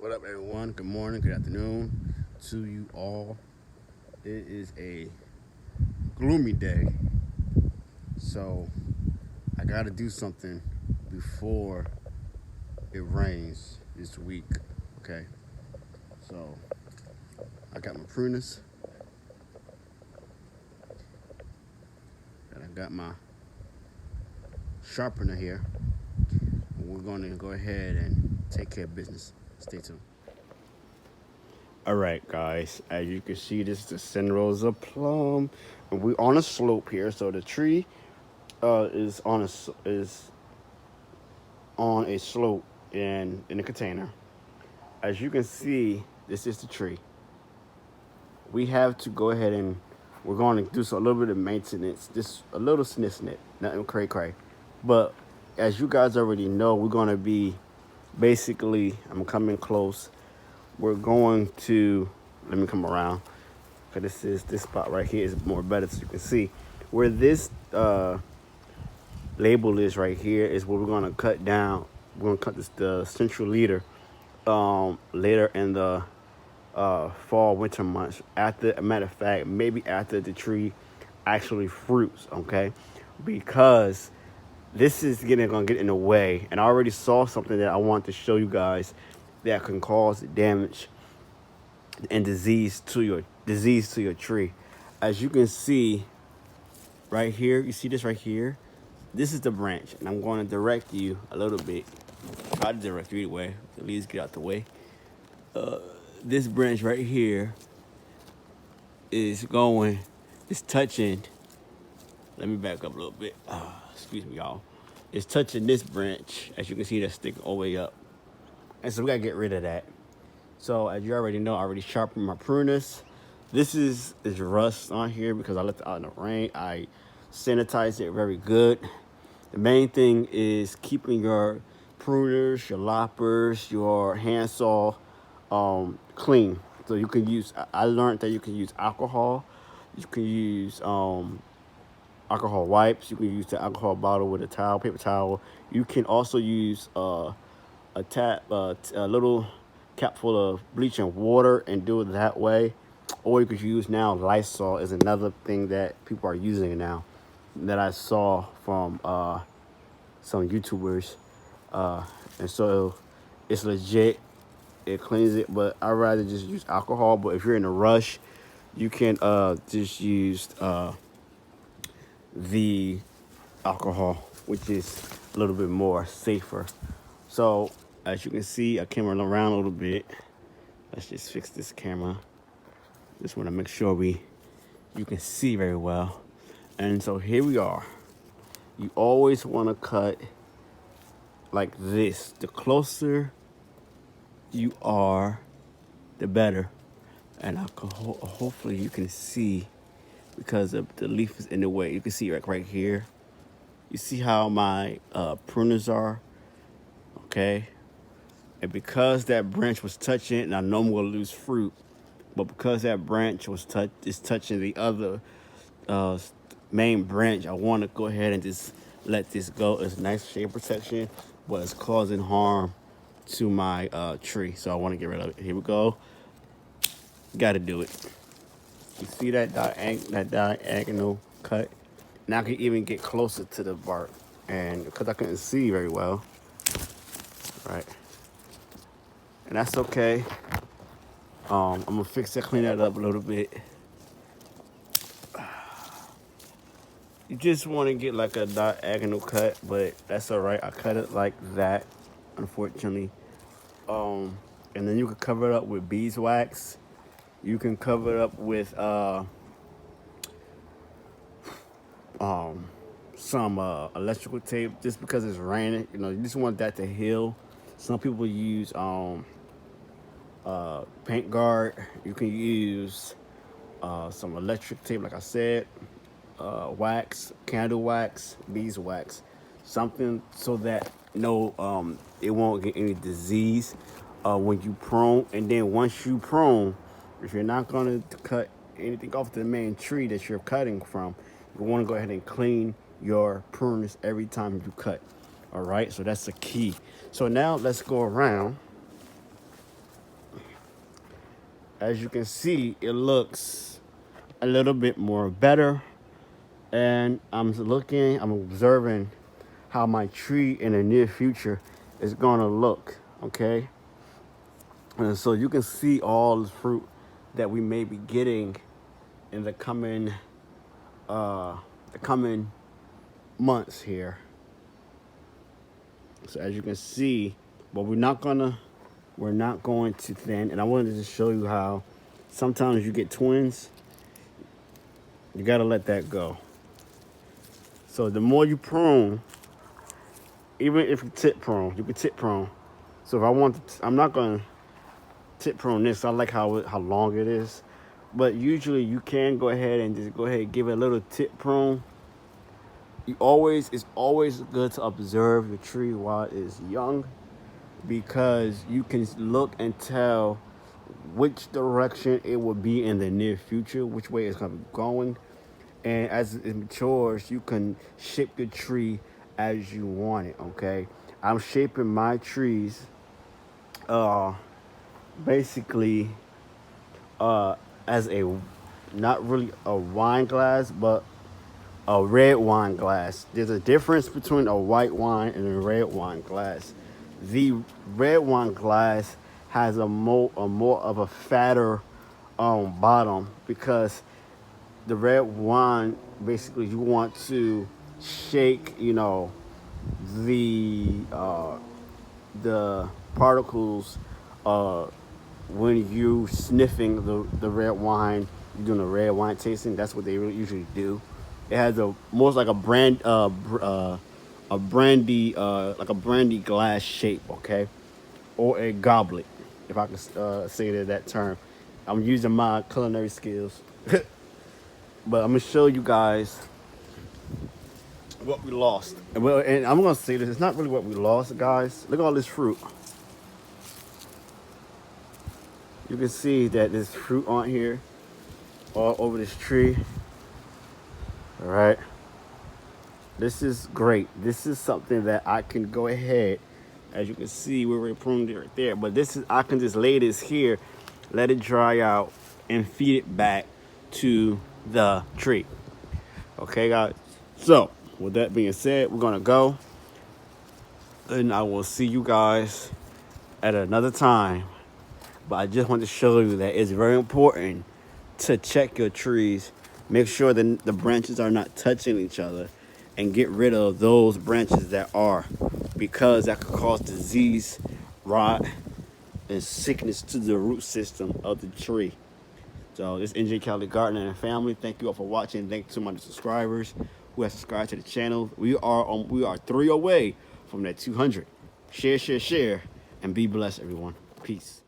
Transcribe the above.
What up, everyone? Good morning, good afternoon to you all. It is a gloomy day, so I got to do something before it rains this week. Okay, so I got my pruners and I got my sharpener here. And we're going to go ahead and take care of business. Stay tuned. All right, guys. As you can see, this is the Cinderosa plum, and we're on a slope here. So the tree is on a slope in a container. As you can see, this is the tree. We have to go ahead and we're going to do a little bit of maintenance, just a little snip, nothing cray cray. But as you guys already know, we're going to be basically, I'm coming close. We're going to, let me come around, because this spot right here is more better so you can see. Where this label is right here is where we're going to cut down. We're going to cut the central leader later in the fall, winter months. After, a matter of fact, maybe after the tree actually fruits, okay? Because this is gonna get in the way, and I already saw something that I want to show you guys that can cause damage and disease to your tree. As you can see right here, you see this right here. This is the branch, and I'm going to direct you a little bit. Try to direct you anyway. At least get out the way. This branch right here is touching. Let me back up a little bit. Excuse me, y'all. It's touching this branch. As you can see, that's sticking all the way up. And so we got to get rid of that. So as you already know, I already sharpened my pruners. This is rust on here because I left it out in the rain. I sanitized it very good. The main thing is keeping your pruners, your loppers, your handsaw clean. So you can use, I learned that you can use alcohol. You can use alcohol wipes. You can use the alcohol bottle with a towel, paper towel. You can also use a little cap full of bleach and water and do it that way. Or you could use now Lysol is another thing that people are using now that I saw from some YouTubers. And so it's legit. It cleans it, but I'd rather just use alcohol. But if you're in a rush, you can just use the alcohol, which is a little bit more safer. So as you can see, I came around a little bit. Let's just fix this camera. Just want to make sure you can see very well. And so here we are. You always want to cut like this. The closer you are, the better. And hopefully you can see because the leaf is in the way. You can see right here. You see how my pruners are, okay? And because that branch was touching it, and I know I'm gonna lose fruit, but because that branch is touching the other uh, main branch, I want to go ahead and just let this go. It's nice shade protection, but it's causing harm to my tree, so I want to get rid of it. Here we go. Got to do it. You see that diagonal cut? Now I can even get closer to the bark, and because I couldn't see very well, right? And that's okay. I'm gonna fix that, clean that up a little bit. You just want to get like a diagonal cut, but that's all right. I cut it like that, unfortunately. And then you can cover it up with beeswax. You can cover it up with some electrical tape, just because it's raining. You know, you just want that to heal. Some people use paint guard. You can use some electric tape, like I said, wax, candle wax, beeswax, something so that it won't get any disease when you prune. And then once you prune, if you're not going to cut anything off the main tree that you're cutting from, you want to go ahead and clean your pruners every time you cut. All right, so that's the key. So now let's go around as you can see, it looks a little bit more better. And I'm observing how my tree in the near future is gonna look, okay? And so you can see all the fruit that we may be getting in the coming months here. So as you can see, but we're not going to thin. And I wanted to show you how sometimes you get twins, you gotta let that go. So the more you prune, even if you tip prune, you can tip prune. So if I want to, I'm not gonna tip prune this. I like how long it is, but usually you can go ahead and just go ahead and give it a little tip prune. It's always good to observe the tree while it's young, because you can look and tell which direction it will be in the near future, which way it's going to be going. And as it matures, you can shape your tree as you want it, okay? I'm shaping my trees basically as a, not really a wine glass, but a red wine glass. There's a difference between a white wine and a red wine glass. The red wine glass has a more of a fatter bottom, because the red wine, basically you want to shake, the particles when you sniffing the red wine. You're doing a red wine tasting. That's what they really usually do. It has a most like a brandy like a brandy glass shape, okay, or a goblet, if I can say it in that term. I'm using my culinary skills, but I'm gonna show you guys what we lost. And I'm gonna say this: it's not really what we lost, guys. Look at all this fruit. You can see that there's fruit on here, all over this tree. All right. This is great. This is something that I can go ahead, as you can see, we already pruned it right there. But I can just lay this here, let it dry out, and feed it back to the tree. Okay, guys. So, with that being said, we're gonna go, and I will see you guys at another time. But I just want to show you that it's very important to check your trees. Make sure that the branches are not touching each other, and get rid of those branches that are, because that could cause disease, rot, and sickness to the root system of the tree. So this is NJ Cali Gardener and family. Thank you all for watching. Thank you to my subscribers who have subscribed to the channel. We are 3 away from that 200. Share, and be blessed, everyone. Peace.